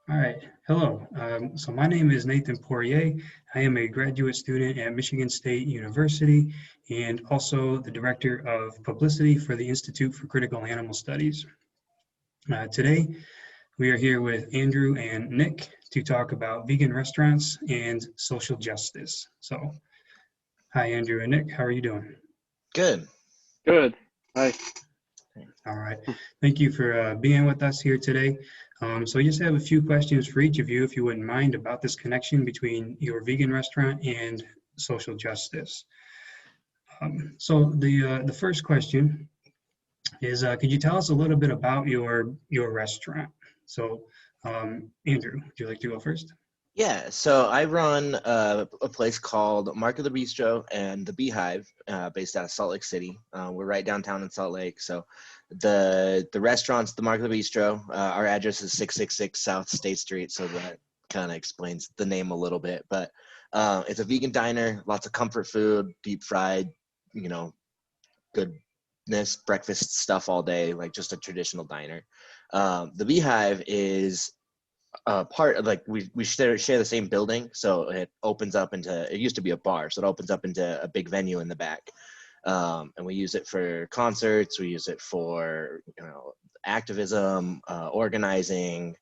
All right. Hello. So my name is Nathan Poirier. I am a graduate student at Michigan State University and also the director of publicity for the Institute for Critical Animal Studies. Today, we are here with Andrew and Nick to talk about vegan restaurants and social justice. So, hi, Andrew and Nick. How are you doing? Good. Good. Hi. All right. Thank you for being with us here today. So I just have a few questions for each of you, if you wouldn't mind, about this connection between your vegan restaurant and social justice. So the first question is, could you tell us a little bit about your restaurant? So, Andrew, would you like to go first? Yeah, so I run a place called Mark of the Bistro and The Beehive, based out of Salt Lake City. We're right downtown in Salt Lake. So the restaurant's the Mark of the Bistro. Our address is 666 South State Street, so that kind of explains the name a little bit. But it's a vegan diner, lots of comfort food, deep fried, you know, goodness, breakfast stuff all day, like just a traditional diner. The Beehive is part of, like, we share the same building, so it opens up into, it used to be a bar, so it opens up into a big venue in the back, and we use it for concerts, we use it for activism, organizing.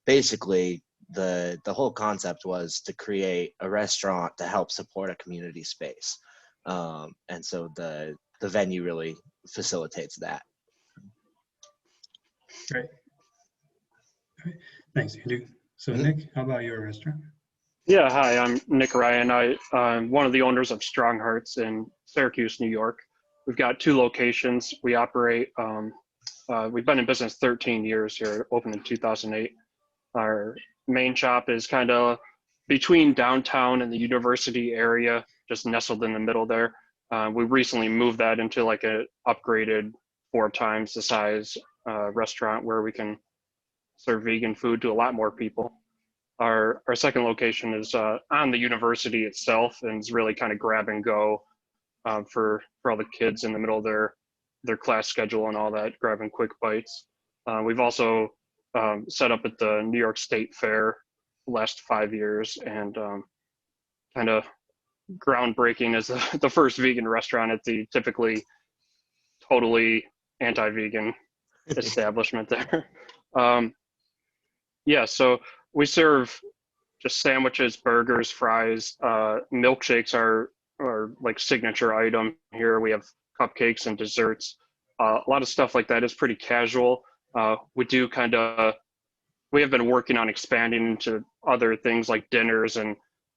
Basically the whole concept was to create a restaurant to help support a community space, and so the venue really facilitates that. Great. All right. Thanks, Andrew. So, Mhm. Nick, how about your restaurant? Yeah, hi, I'm Nick Ryan. I'm one of the owners of Stronghearts in Syracuse, New York. We've got two locations. We operate, we've been in business 13 years here, opened in 2008. Our main shop is kind of between downtown and the university area, just nestled in the middle there. We recently moved that into like a upgraded 4 times the size restaurant where we can serve vegan food to a lot more people. Our second location is on the university itself, and it's really kind of grab and go for all the kids in the middle of their class schedule and all that, grabbing quick bites. We've also set up at the New York State Fair the last 5 years, and kind of groundbreaking as the first vegan restaurant at the typically totally anti-vegan establishment there. Yeah, so we serve just sandwiches, burgers, fries, milkshakes are like signature item here. We have cupcakes and desserts. A lot of stuff like that is pretty casual. We have been working on expanding into other things like dinners and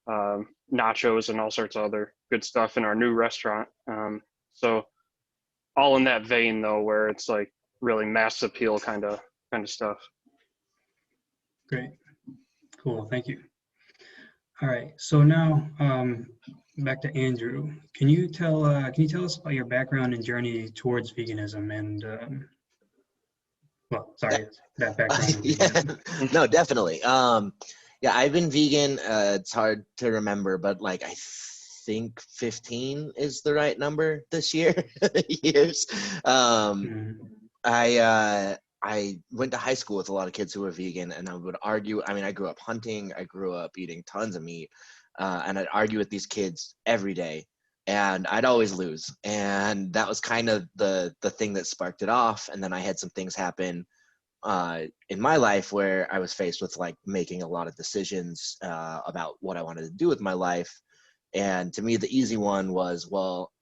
nachos and all sorts of other good stuff in our new restaurant. So all in that vein though, where it's like really mass appeal kind of stuff. Great. Cool. Thank you. All right. So now, back to Andrew. Can you tell us about your background and journey towards veganism and well, sorry, that background in Yeah, veganism? no, definitely. Yeah, I've been vegan. It's hard to remember, but like I think 15 is the right number this year. Years. Mhm. I went to high school with a lot of kids who were vegan, and I would argue. I mean, I grew up hunting. I grew up eating tons of meat, and I'd argue with these kids every day, and I'd always lose. And that was kind of the thing that sparked it off. And then I had some things happen in my life where I was faced with like making a lot of decisions about what I wanted to do with my life. And to me, the easy one was, well,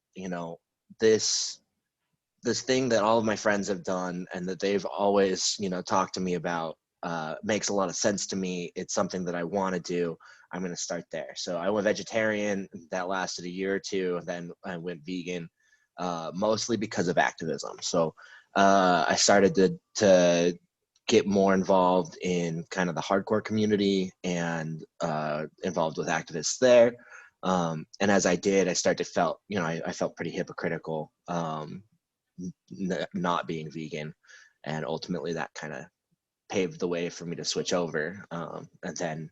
this thing that all of my friends have done and that they've always, talked to me about makes a lot of sense to me. It's something that I want to do. I'm going to start there. So I went vegetarian. That lasted a year or two. Then I went vegan, mostly because of activism. So I started to get more involved in kind of the hardcore community and involved with activists there. And as I did, I started to felt, I felt pretty hypocritical not being vegan. And ultimately that kind of paved the way for me to switch over. And then,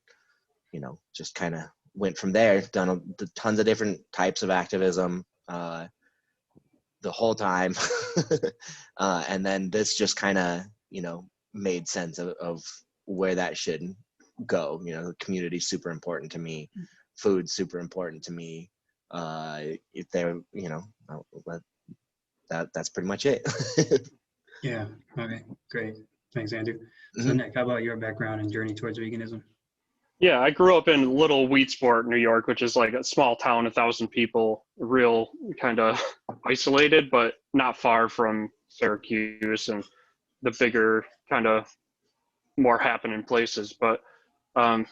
just kind of went from there, done tons of different types of activism the whole time. And then this just kind of, made sense of where that should go. You know, the community's super important to me. Food's super important to me. If they're, you know, that's pretty much it. Yeah. Okay. Great. Thanks, Andrew. So, Mhm. Nick, how about your background and journey towards veganism? Yeah, I grew up in Little Weedsport, New York, which is like a small town, 1,000 people, real kind of isolated, but not far from Syracuse and the bigger kind of more happening places. But um,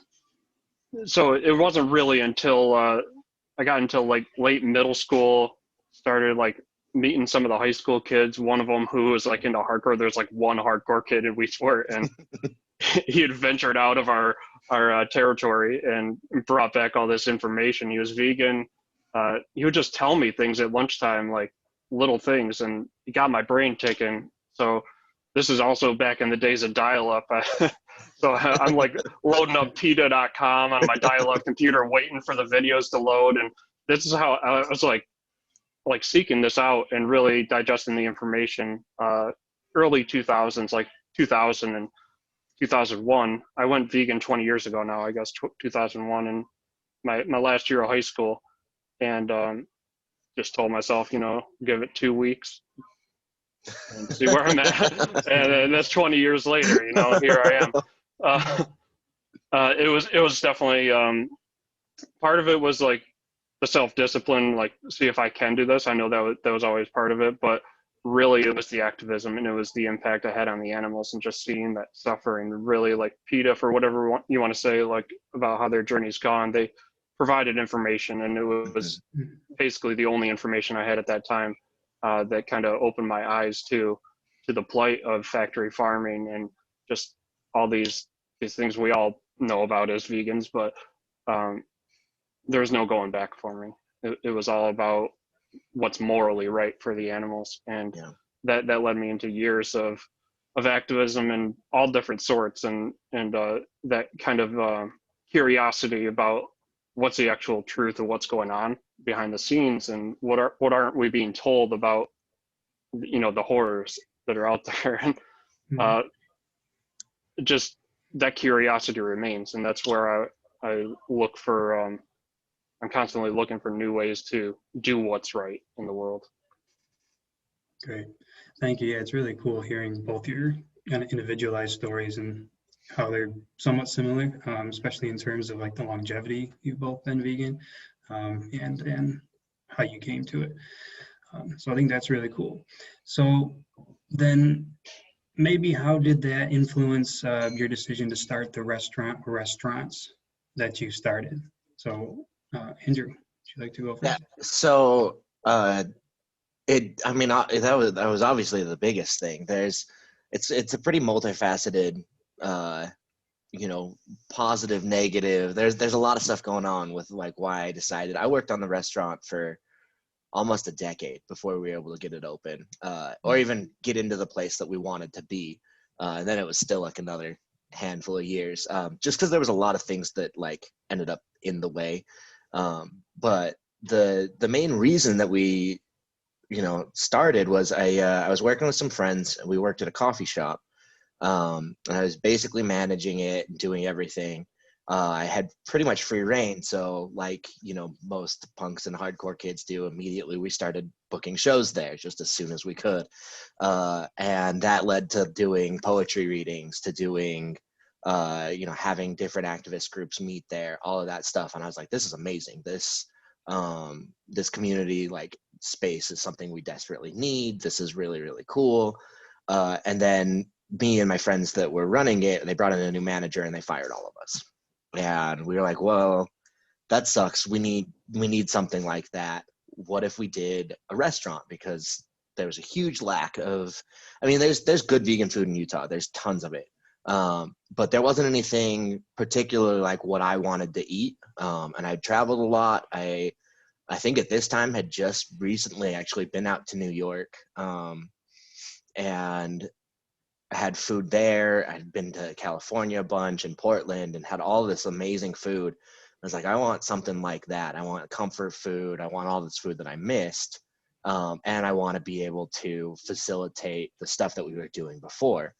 so it wasn't really until I got into like late middle school, started like meeting some of the high school kids. One of them who was like into hardcore. There's like one hardcore kid in Weedsport, and he had ventured out of our territory and brought back all this information. He was vegan. He would just tell me things at lunchtime, like little things, and he got my brain ticking. So this is also back in the days of dial-up. So I'm like loading up PETA.com on my dial-up computer, waiting for the videos to load, and this is how I was like seeking this out and really digesting the information. Early 2000s, like 2000 and 2001. I went vegan 20 years ago now, I guess 2001, in my last year of high school, and just told myself, you know, give it 2 weeks and see where I'm at. And that's 20 years later, you know, here I am. Uh, it was definitely part of it was like the self-discipline, like see if I can do this. I know that was always part of it, but really it was the activism, and it was the impact I had on the animals, and just seeing that suffering. Really, like PETA, for whatever you want to say, like about how their journey's gone, they provided information, and it was basically the only information I had at that time that kind of opened my eyes to the plight of factory farming and just all these things we all know about as vegans, but there's no going back for me. It was all about what's morally right for the animals, and Yeah. that led me into years of activism and all different sorts, and that kind of curiosity about what's the actual truth of what's going on behind the scenes, and what aren't we being told about, you know, the horrors that are out there. And Mhm. just that curiosity remains, and that's where I look for I'm constantly looking for new ways to do what's right in the world. Great. Thank you. Yeah, it's really cool hearing both your kind of individualized stories and how they're somewhat similar, especially in terms of like the longevity you've both been vegan, and how you came to it. So I think that's really cool. So then maybe how did that influence your decision to start the restaurants that you started? So Andrew, would you like to go Yeah. first? So I mean, that was obviously the biggest thing. It's a pretty multifaceted, uh, you know, positive, negative. There's a lot of stuff going on with like why I decided. I worked on the restaurant for almost a decade before we were able to get it open, or even get into the place that we wanted to be. And then it was still like another handful of years, just because there was a lot of things that like ended up in the way. But the main reason that we, you know, started was I was working with some friends, and we worked at a coffee shop, and I was basically managing it and doing everything. I had pretty much free reign, so like, you know, most punks and hardcore kids do, immediately we started booking shows there just as soon as we could, and that led to doing poetry readings, to doing you know, having different activist groups meet there, all of that stuff. And I was like, this is amazing. This community like space is something we desperately need. This is really, really cool. And then me and my friends that were running it, they brought in a new manager and they fired all of us. And we were like, well, that sucks. We need something like that. What if we did a restaurant? Because there was a huge lack of, I mean, there's good vegan food in Utah. There's tons of it. But there wasn't anything particularly like what I wanted to eat. And I traveled a lot. I think at this time had just recently actually been out to New York. And I had food there. I'd been to California a bunch and Portland and had all this amazing food. I was like, I want something like that. I want comfort food. I want all this food that I missed. And I want to be able to facilitate the stuff that we were doing before.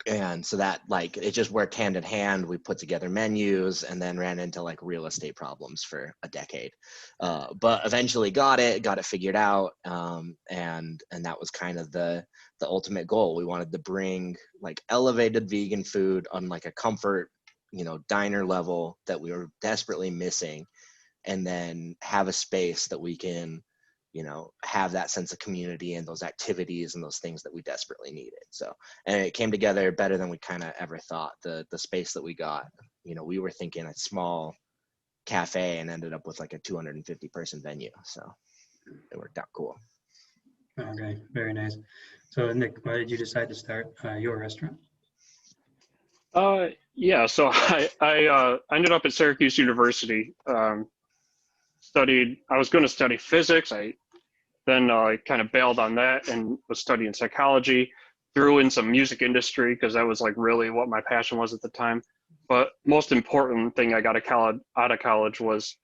And so that, like, it just worked hand in hand. We put together menus and then ran into like real estate problems for a decade, but eventually got it figured out. And that was kind of the ultimate goal. We wanted to bring like elevated vegan food on like a comfort, diner level that we were desperately missing, and then have a space that we can, have that sense of community and those activities and those things that we desperately needed. So, and it came together better than we kind of ever thought. The space that we got, we were thinking a small cafe and ended up with like a 250 person venue. So it worked out cool. Okay, very nice. So Nick, why did you decide to start your restaurant? Yeah, so I ended up at Syracuse University. I was going to study physics. Then I kind of bailed on that and was studying psychology, threw in some music industry because that was like really what my passion was at the time. But most important thing I got out of college was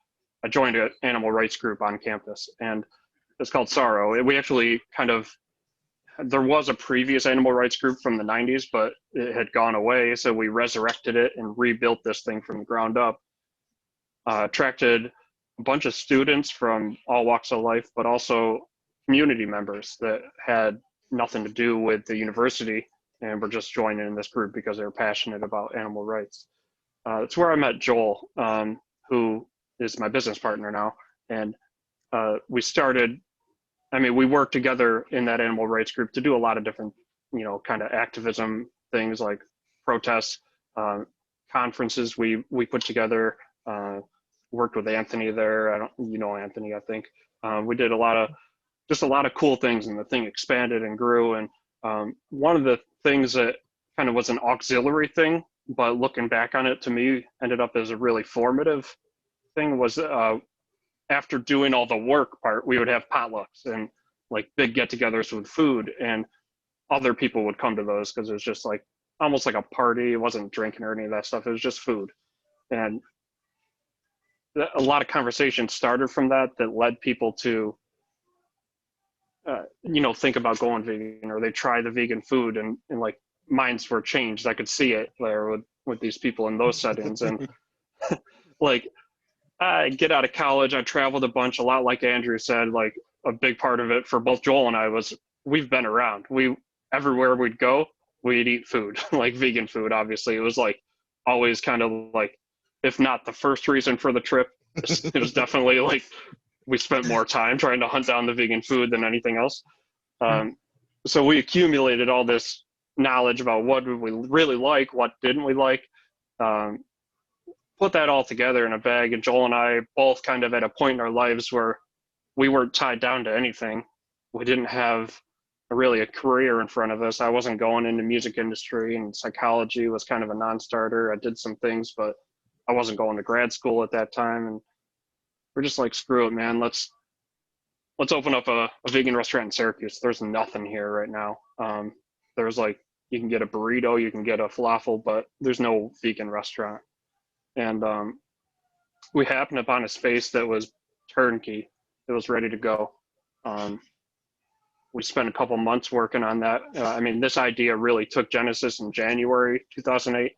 I joined an animal rights group on campus, and it's called Sorrow. We actually there was a previous animal rights group from the 90s, but it had gone away. So we resurrected it and rebuilt this thing from the ground up. Attracted a bunch of students from all walks of life, but also community members that had nothing to do with the university and were just joining in this group because they were passionate about animal rights. That's where I met Joel, who is my business partner now. And we worked together in that animal rights group to do a lot of different, kind of activism things like protests, conferences we put together, worked with Anthony there. Anthony, I think. We did a lot of cool things, and the thing expanded and grew. And one of the things that kind of was an auxiliary thing, but looking back on it, to me, ended up as a really formative thing was after doing all the work part, we would have potlucks and like big get-togethers with food, and other people would come to those because it was just like almost like a party. It wasn't drinking or any of that stuff. It was just food. And a lot of conversations started from that led people to think about going vegan, or they try the vegan food, and like minds were changed. I could see it there with these people in those settings. And like I get out of college, I traveled a bunch, a lot like Andrew said. Like a big part of it for both Joel and I was we've been around. Everywhere we'd go, we'd eat food, like vegan food. Obviously, it was like always kind of like, if not the first reason for the trip, it was definitely like we spent more time trying to hunt down the vegan food than anything else. So we accumulated all this knowledge about what did we really like, what didn't we like, put that all together in a bag. And Joel and I both kind of at a point in our lives where we weren't tied down to anything. We didn't have really a career in front of us. I wasn't going into music industry, and psychology was kind of a non-starter. I did some things, but I wasn't going to grad school at that time. And we're just like, screw it, man. Let's open up a vegan restaurant in Syracuse. There's nothing here right now. There's like, you can get a burrito, you can get a falafel, but there's no vegan restaurant. And we happened upon a space that was turnkey. It was ready to go. We spent a couple months working on that. This idea really took genesis in January 2008,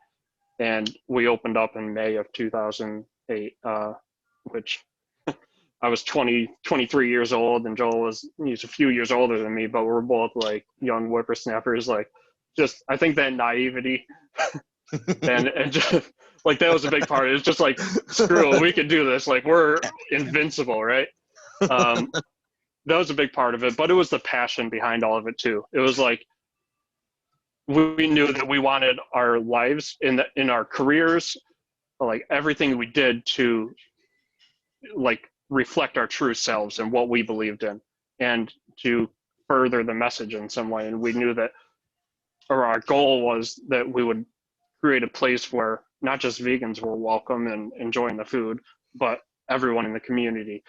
and we opened up in May of 2008, which I was 23 years old, and Joel he's a few years older than me, but we're both like young whippersnappers. Like, just, I think that naivety and just like, that was a big part. It's just like, screw it, we can do this. Like, we're invincible, right? That was a big part of it, but it was the passion behind all of it too. It was like, we knew that we wanted our lives in our careers, like everything we did to like reflect our true selves and what we believed in, and to further the message in some way. And we knew that, or our goal was that we would create a place where not just vegans were welcome and enjoying the food, but everyone in the community.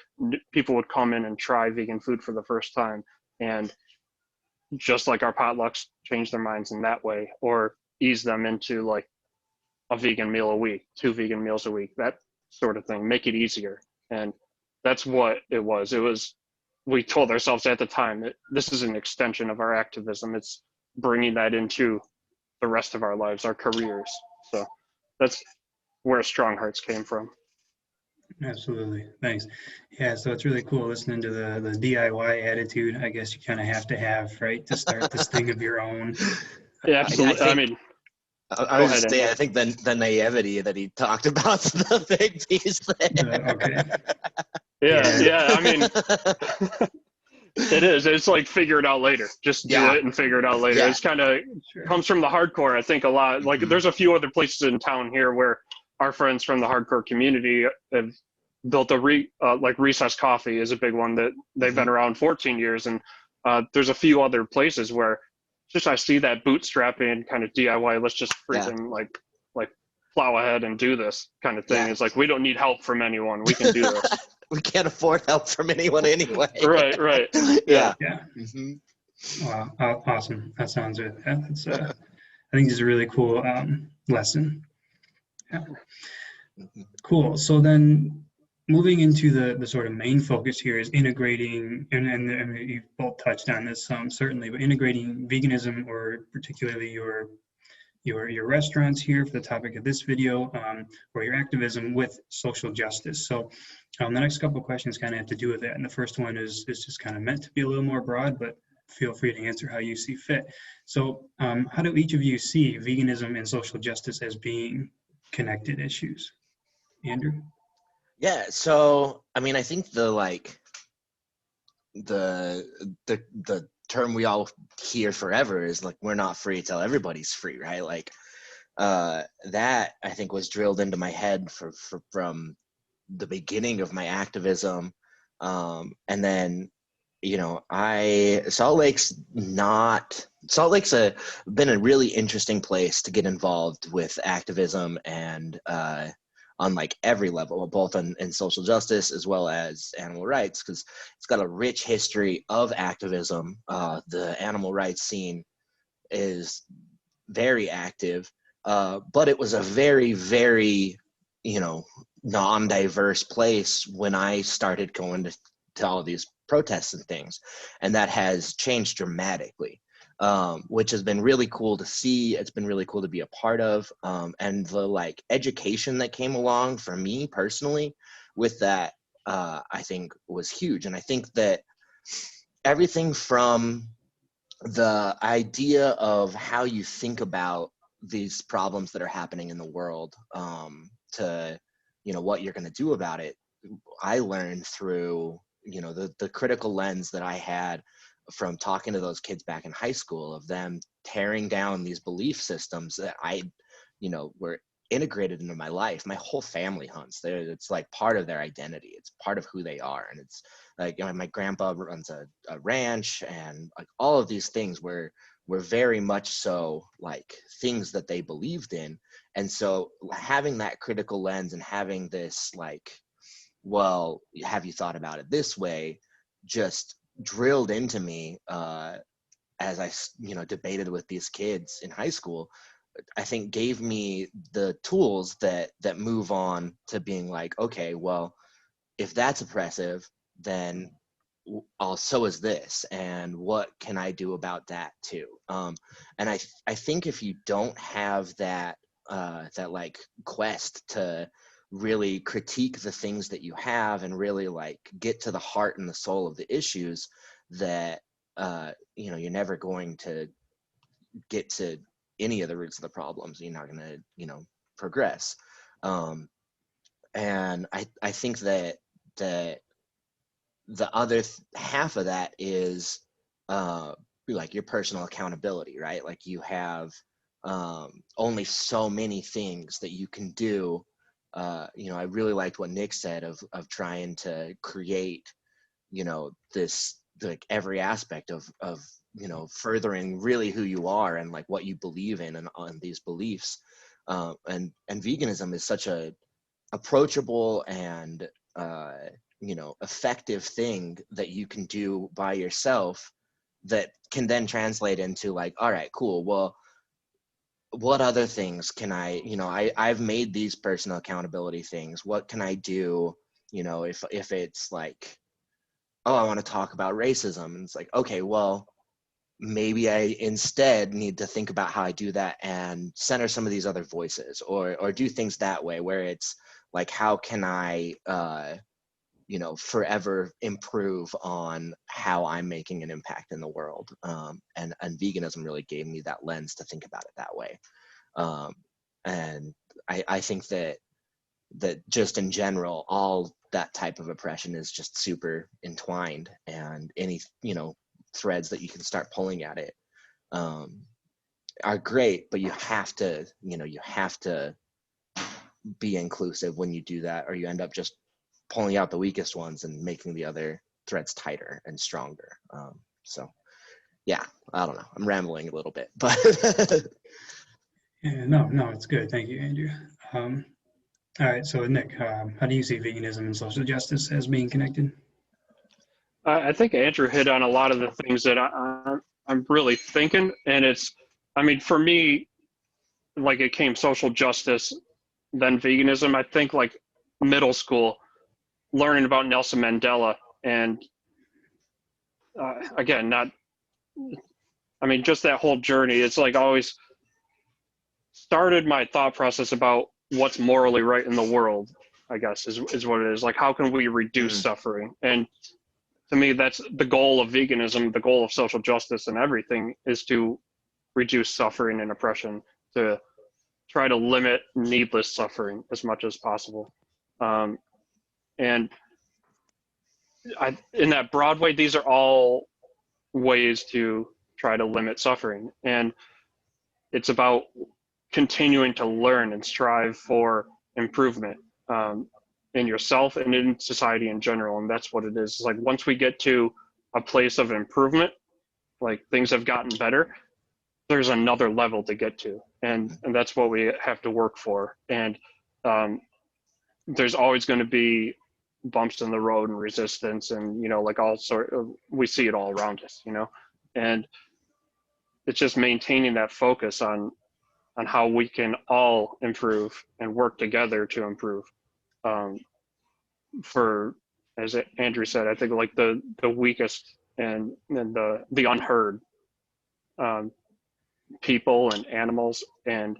People would come in and try vegan food for the first time, and just like our potlucks, change their minds in that way, or ease them into like a vegan meal a week, 2 vegan meals a week, that sort of thing, make it easier. And that's what it was. We told ourselves at the time that this is an extension of our activism. It's bringing that into the rest of our lives, our careers. So that's where Stronghearts came from. Absolutely. Thanks. Yeah, so it's really cool listening to the DIY attitude, I guess you kind of have to have, right, to start this thing of your own. Yeah, I absolutely. I think mean, I go was ahead, just saying, Andrew. I think the naivety that he talked about is the big piece there. Okay. Yeah, Yeah. yeah. I mean, it is. It's like figure it out later. Just do Yeah, it and figure it out later. yeah. It's kind of Sure. comes from the hardcore. I think a lot. Like Mhm. there's a few other places in town here where our friends from the hardcore community have built like Recess Coffee is a big one that they've been Mhm. around 14 years, and there's a few other places where just I see that bootstrapping kind of DIY. Let's just Yeah, freaking like plow ahead and do this kind of thing. yeah. It's like we don't need help from anyone. We can do this. We can't afford help from anyone anyway. Right, right. Yeah. Yeah. Yeah. Mhm. Wow. Awesome. That sounds good. That's I think this is a really cool lesson. Yeah. Mhm. Cool. So then moving into the sort of main focus here is integrating, and you've both touched on this certainly, but integrating veganism, or particularly your restaurants here for the topic of this video, or your activism with social justice. So the next couple of questions kind of have to do with that. And the first one is just kind of meant to be a little more broad, but feel free to answer how you see fit. So how do each of you see veganism and social justice as being connected issues? Andrew? Yeah. So, I mean, I think the term we all hear forever is like, we're not free till everybody's free, right? Like, that I think was drilled into my head from the beginning of my activism. And then, Salt Lake's been a really interesting place to get involved with activism, and on like every level, both in social justice as well as animal rights, because it's got a rich history of activism. The animal rights scene is very active, but it was a very, very, non-diverse place when I started going to all of these protests and things, and that has changed dramatically, which has been really cool to see. It's been really cool to be a part of, and the like education that came along for me personally with that, I think was huge. And I think that everything from the idea of how you think about these problems that are happening in the world, to what you're going to do about it, I learned through the critical lens that I had from talking to those kids back in high school, of them tearing down these belief systems that were integrated into my life. My whole family hunts. It's like part of their identity. It's part of who they are. And it's like, my grandpa runs a ranch, and like all of these things were very much so like things that they believed in. And so having that critical lens and having this like, well, have you thought about it this way, just drilled into me, as I debated with these kids in high school, I think gave me the tools that move on to being like, okay, well, if that's oppressive, then so is this, and what can I do about that too? And I think if you don't have that that like quest to really critique the things that you have and really like get to the heart and the soul of the issues, that you're never going to get to any of the roots of the problems. You're not going to progress. And I think that the other half of that is like your personal accountability, right? Like you have only so many things that you can do. I really liked what Nick said of trying to create this like every aspect of furthering really who you are and like what you believe in and on these beliefs. And veganism is such a approachable and effective thing that you can do by yourself, that can then translate into like, all right, cool, well, what other things can I've made these personal accountability things, what can I do, if it's like, oh, I want to talk about racism, and it's like, okay, well, maybe I instead need to think about how I do that and center some of these other voices, or do things that way, where it's like, how can I, forever improve on how I'm making an impact in the world. And veganism really gave me that lens to think about it that way. And I think that just in general, all that type of oppression is just super entwined, and any, threads that you can start pulling at it are great, but you have to be inclusive when you do that, or you end up just pulling out the weakest ones and making the other threads tighter and stronger. So yeah, I don't know, I'm rambling a little bit, but Yeah, no, it's good. Thank you, Andrew. All right, so Nick, how do you see veganism and social justice as being connected? I think Andrew hit on a lot of the things that I'm really thinking, and for me, like it came social justice, then veganism. I think like middle school, learning about Nelson Mandela, and again, just that whole journey. It's like always started my thought process about what's morally right in the world, I guess, is what it is. Like, how can we reduce suffering? And to me, that's the goal of veganism, the goal of social justice and everything, is to reduce suffering and oppression, to try to limit needless suffering as much as possible. And in that broad way, these are all ways to try to limit suffering. And it's about continuing to learn and strive for improvement in yourself and in society in general. And that's what it is. It's like once we get to a place of improvement, like things have gotten better, there's another level to get to. And that's what we have to work for. And there's always going to be bumps in the road and resistance, and like all sort of, we see it all around us, and it's just maintaining that focus on how we can all improve and work together to improve. For, as Andrew said, I think like the weakest and the unheard, people and animals, and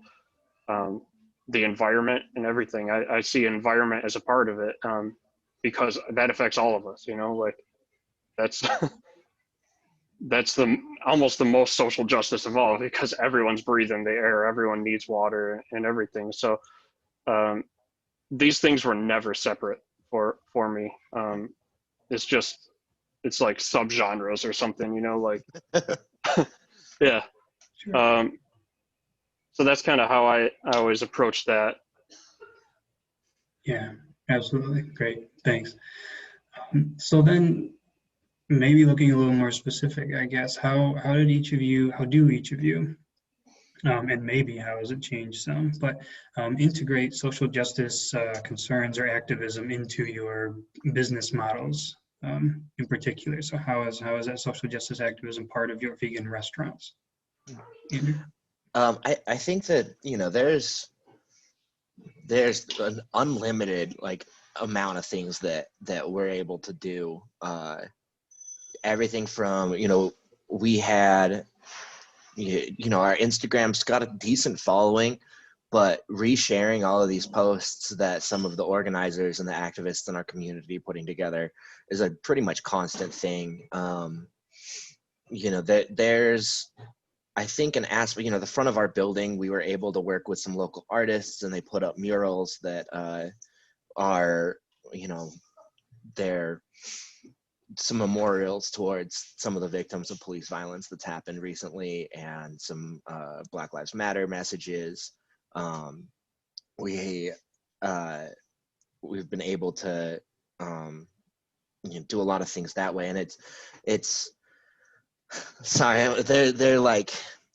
the environment and everything. I see environment as a part of it, because that affects all of us. Like that's that's almost the most social justice of all, because everyone's breathing the air, everyone needs water and everything. So these things were never separate for me. It's like subgenres or something, like yeah. Sure. So that's kind of how I always approach that. Yeah, absolutely. Great. Thanks. So then maybe looking a little more specific, I guess, how do each of you, and maybe how has it changed some, but integrate social justice concerns or activism into your business models in particular? So how is that social justice activism part of your vegan restaurants? Andrew? I think that there's an unlimited amount of things that we're able to do. Everything from we had our Instagram's got a decent following, but resharing all of these posts that some of the organizers and the activists in our community putting together is a pretty much constant thing. There's, I think, an aspect, the front of our building, we were able to work with some local artists, and they put up murals that are, they're some memorials towards some of the victims of police violence that's happened recently, and some Black Lives Matter messages. We've been able to do a lot of things that way, and it's sorry, they're like,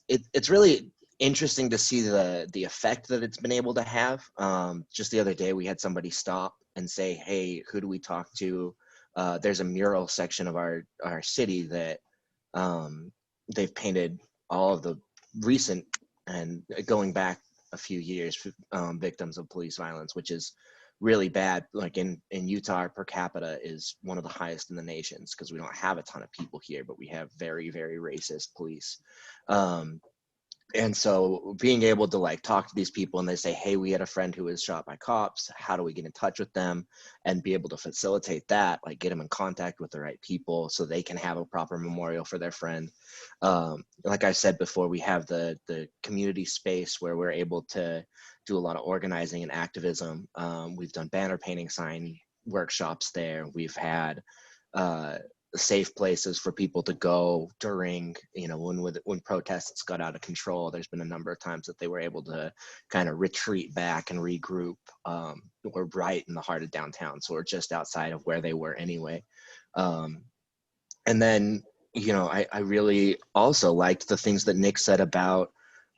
it's really interesting to see the effect that it's been able to have. Just the other day, we had somebody stop and say, "Hey, who do we talk to?" There's a mural section of our city that they've painted all of the recent and going back a few years victims of police violence, which is really bad. Like in Utah, our per capita is one of the highest in the nations because we don't have a ton of people here, but we have very, very racist police. And so being able to like talk to these people and they say, hey, we had a friend who was shot by cops. How do we get in touch with them? And be able to facilitate that, like get them in contact with the right people so they can have a proper memorial for their friend. Like I said before, we have the community space where we're able to do a lot of organizing and activism. We've done banner painting, sign workshops there. We've had safe places for people to go during, you know, when protests got out of control. There's been a number of times that they were able to kind of retreat back and regroup. We're right in the heart of downtown, so we're just outside of where they were anyway. And then, you know, I really also liked the things that Nick said about,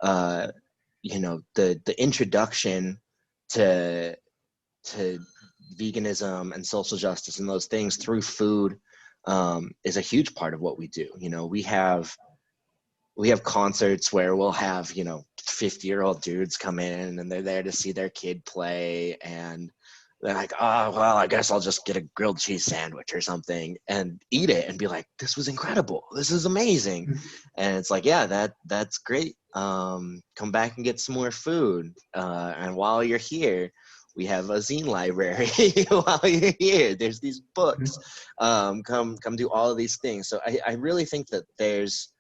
you know, the introduction to veganism and social justice and those things through food is a huge part of what we do. You know, we have concerts where we'll have, you know, 50-year-old dudes come in and they're there to see their kid play, and they're like, oh, well, I guess I'll just get a grilled cheese sandwich or something and eat it and be like, this was incredible. This is amazing. And it's like, yeah, that's great. Come back and get some more food. And while you're here, we have a zine library. While you're here, there's these books. Come do all of these things. So I really think that there's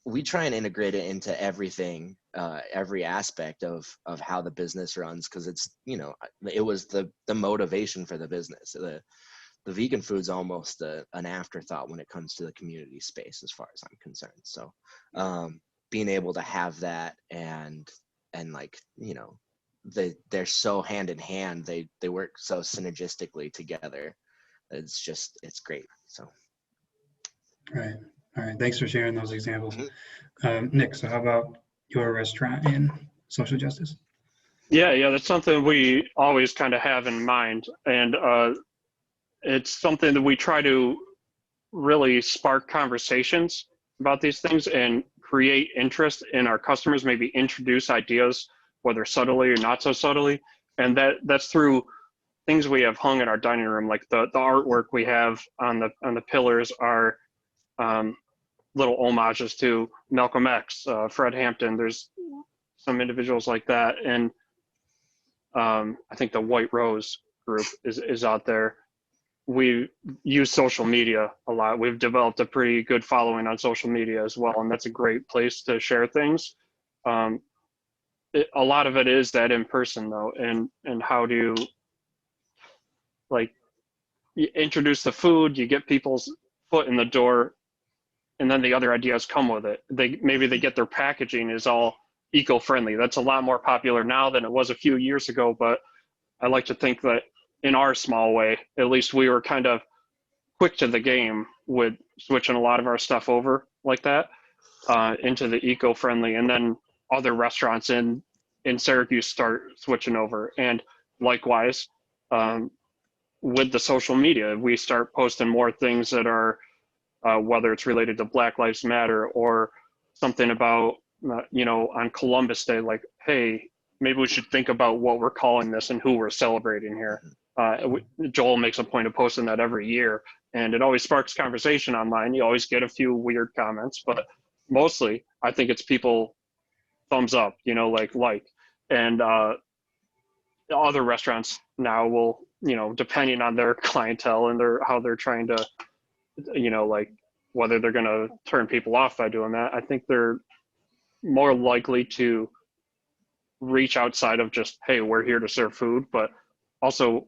we try and integrate it into everything, every aspect of how the business runs, because it's, you know, it was the motivation for the business. The vegan food's almost an afterthought when it comes to the community space, as far as I'm concerned. So being able to have that and like, you know, they're so hand in hand, they work so synergistically together. It's great. So All right, thanks for sharing those examples. Nick, so how about your restaurant and social justice? Yeah, that's something we always kind of have in mind, and it's something that we try to really spark conversations about these things and create interest in our customers, maybe introduce ideas, whether subtly or not so subtly. And that's through things we have hung in our dining room, like the artwork we have on the pillars are little homages to Malcolm X, Fred Hampton. There's some individuals like that. And I think the White Rose group is out there. We use social media a lot. We've developed a pretty good following on social media as well, and that's a great place to share things. A lot of it is that in person though, and how do you, like, you introduce the food, you get people's foot in the door, and then the other ideas come with it. Maybe they get their packaging is all eco-friendly. That's a lot more popular now than it was a few years ago, but I like to think that in our small way, at least we were kind of quick to the game with switching a lot of our stuff over like that into the eco-friendly, and then other restaurants in Syracuse start switching over. And likewise, with the social media, we start posting more things that are, whether it's related to Black Lives Matter or something about, you know, on Columbus Day, like, hey, maybe we should think about what we're calling this and who we're celebrating here. Joel makes a point of posting that every year, and it always sparks conversation online. You always get a few weird comments, but mostly I think it's people thumbs up, you know, like, and other restaurants now will, you know, depending on their clientele and how they're trying to, you know, like whether they're going to turn people off by doing that, I think they're more likely to reach outside of just, hey, we're here to serve food, but also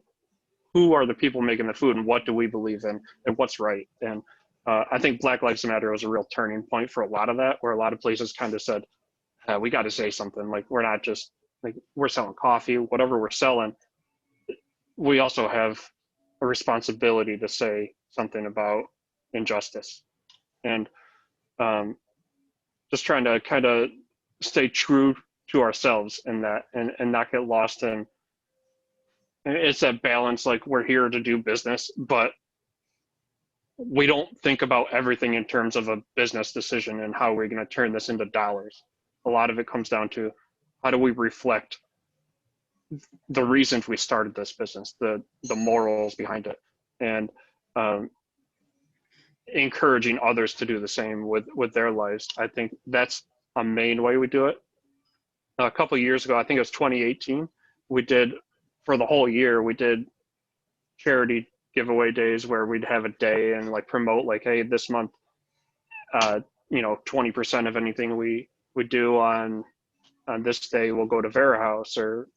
who are the people making the food and what do we believe in and what's right. And I think Black Lives Matter was a real turning point for a lot of that, where a lot of places kind of said, we got to say something. Like, we're not just, like, we're selling coffee, whatever we're selling, we also have a responsibility to say something about injustice. And just trying to kind of stay true to ourselves in that, and not get lost in, it's that balance. Like, we're here to do business, but we don't think about everything in terms of a business decision and how we're going to turn this into dollars. A lot of it comes down to, how do we reflect the reasons we started this business, the morals behind it, and encouraging others to do the same with their lives. I think that's a main way we do it. A couple of years ago, I think it was 2018, we did, for the whole year, we did charity giveaway days where we'd have a day and like promote like, hey, this month, 20% of anything we do on this day will go to Vera House or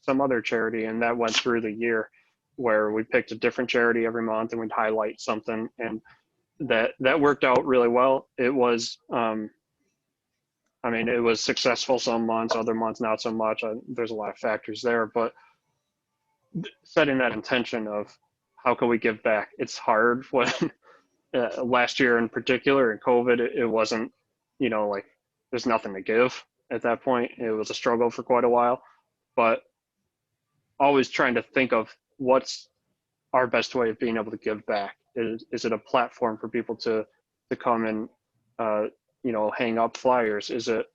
some other charity. And that went through the year where we picked a different charity every month and we'd highlight something. And that worked out really well. It was, it was successful some months, other months not so much. There's a lot of factors there, but setting that intention of how can we give back? It's hard when last year in particular in COVID, it wasn't, like there's nothing to give at that point. It was a struggle for quite a while, but always trying to think of what's our best way of being able to give back. Is it a platform for people to come and, hang up flyers? Is it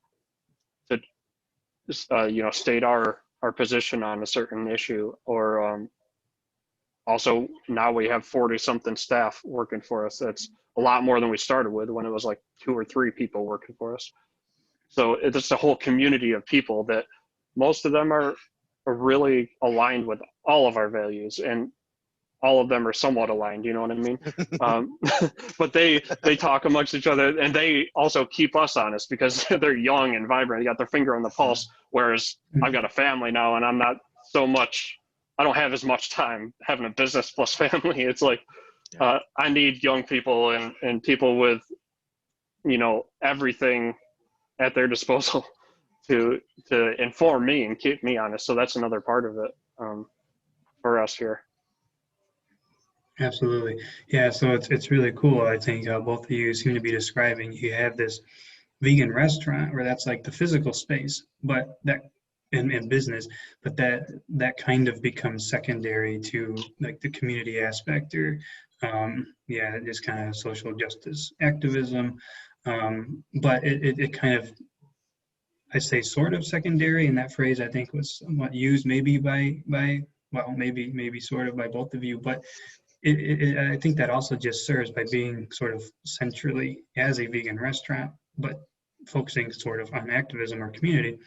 to, state our position on a certain issue? Or also now we have 40 something staff working for us. That's a lot more than we started with when it was like 2 or 3 people working for us. So it's a whole community of people that most of them are really aligned with all of our values, and all of them are somewhat aligned, you know what I mean? But they talk amongst each other, and they also keep us honest because they're young and vibrant. They got their finger on the pulse, whereas I've got a family now and I'm not so much, I don't have as much time having a business plus family. It's like, I need young people and people with, everything at their disposal to inform me and keep me honest. So that's another part of it for us here. Absolutely. Yeah, so it's really cool. I think both of you seem to be describing, you have this vegan restaurant where that's like the physical space, but that in business, but that kind of becomes secondary to like the community aspect, or just kind of social justice activism. But it kind of, I say sort of secondary, and that phrase I think was somewhat used maybe maybe sort of by both of you, but I think that also just serves by being sort of centrally as a vegan restaurant, but focusing sort of on activism or community,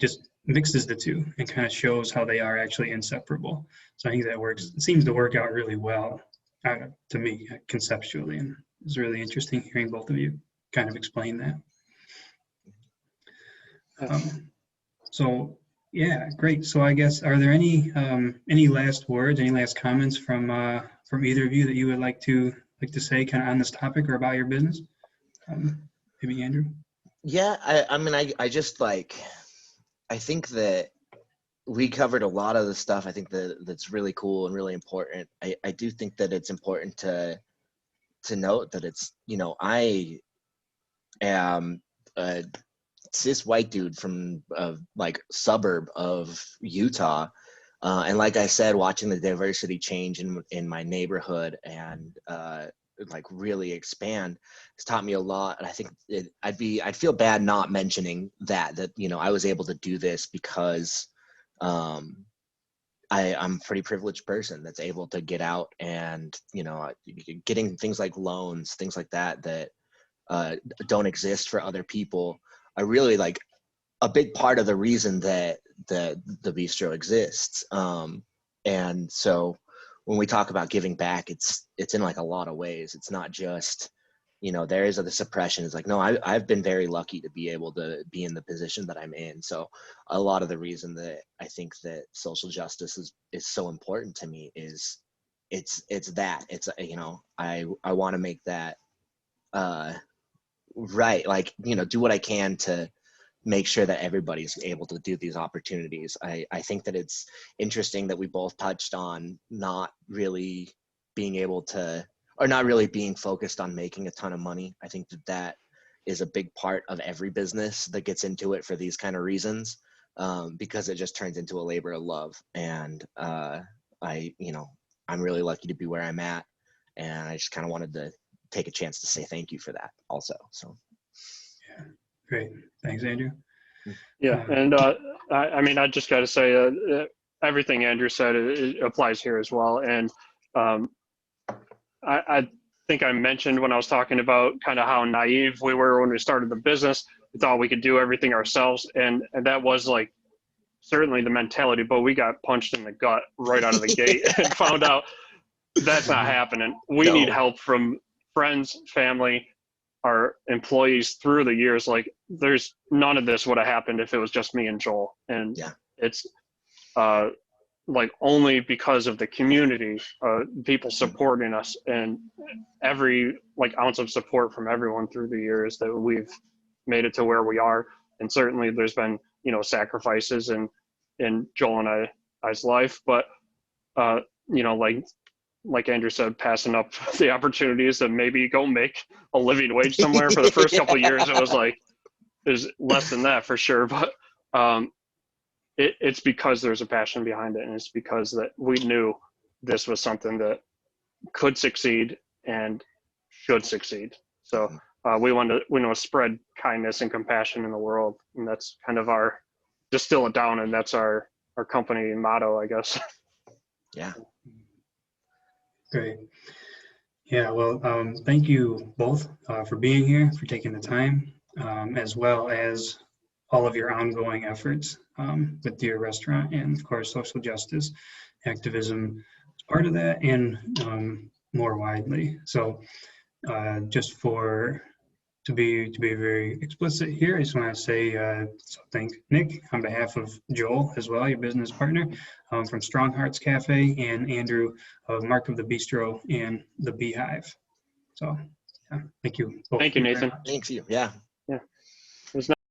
just mixes the two and kind of shows how they are actually inseparable. So I think that works. It seems to work out really well to me conceptually, and it's really interesting hearing both of you kind of explain that. So yeah, great. So I guess, are there any last words, any last comments from either of you that you would like to say kind of on this topic or about your business? Maybe Andrew? Yeah, I just like, I think that we covered a lot of the stuff. I think that's really cool and really important. I do think that it's important to note that it's, I am a cis white dude from like suburb of Utah. And like I said, watching the diversity change in my neighborhood and like really expand has taught me a lot. And I think I'd feel bad not mentioning that I was able to do this because I'm a pretty privileged person that's able to get out and getting things like loans, things like that don't exist for other people. I really like a big part of the reason that the Bistro exists. And so when we talk about giving back, it's in like a lot of ways. It's not just, there is the suppression. It's like, no, I've been very lucky to be able to be in the position that I'm in. So a lot of the reason that I think that social justice is so important to me is it's that. It's, I want to make that right. Like, do what I can to make sure that everybody's able to do these opportunities. I think that it's interesting that we both touched on not really being able to, or not really being focused on making a ton of money. I think that is a big part of every business that gets into it for these kind of reasons, because it just turns into a labor of love. And I'm really lucky to be where I'm at. And I just kind of wanted to take a chance to say thank you for that also. So. Yeah, great. Thanks, Andrew. Yeah, and I just got to say, everything Andrew said, it applies here as well. And I think I mentioned when I was talking about kind of how naive we were when we started the business. We thought we could do everything ourselves, and that was like certainly the mentality, but we got punched in the gut right out of the gate and found out that's not happening. We need help from friends, family, our employees through the years. Like, there's none of this would have happened if it was just me and Joel. And it's like only because of the community, people supporting us, and every like ounce of support from everyone through the years that we've made it to where we are. And certainly there's been, you know, sacrifices in Joel and I's life, but you know, like Andrew said, passing up the opportunities to maybe go make a living wage somewhere. For the first couple of years, it was like, there's less than that for sure. But it's because there's a passion behind it. And it's because that we knew this was something that could succeed and should succeed. So we want to spread kindness and compassion in the world. And that's kind of distill it down. And that's our company motto, I guess. Yeah. Great. Yeah, well, thank you both for being here, for taking the time, as well as all of your ongoing efforts with Deer Restaurant, and of course, social justice activism is part of that, and more widely. So just to be very explicit here, I just want to say so thank Nick on behalf of Joel as well, your business partner, from Stronghearts Cafe, and Andrew of Mark of the Bistro and The Beehive. So yeah, thank you both. Thank you, Nathan. Thanks you. Yeah.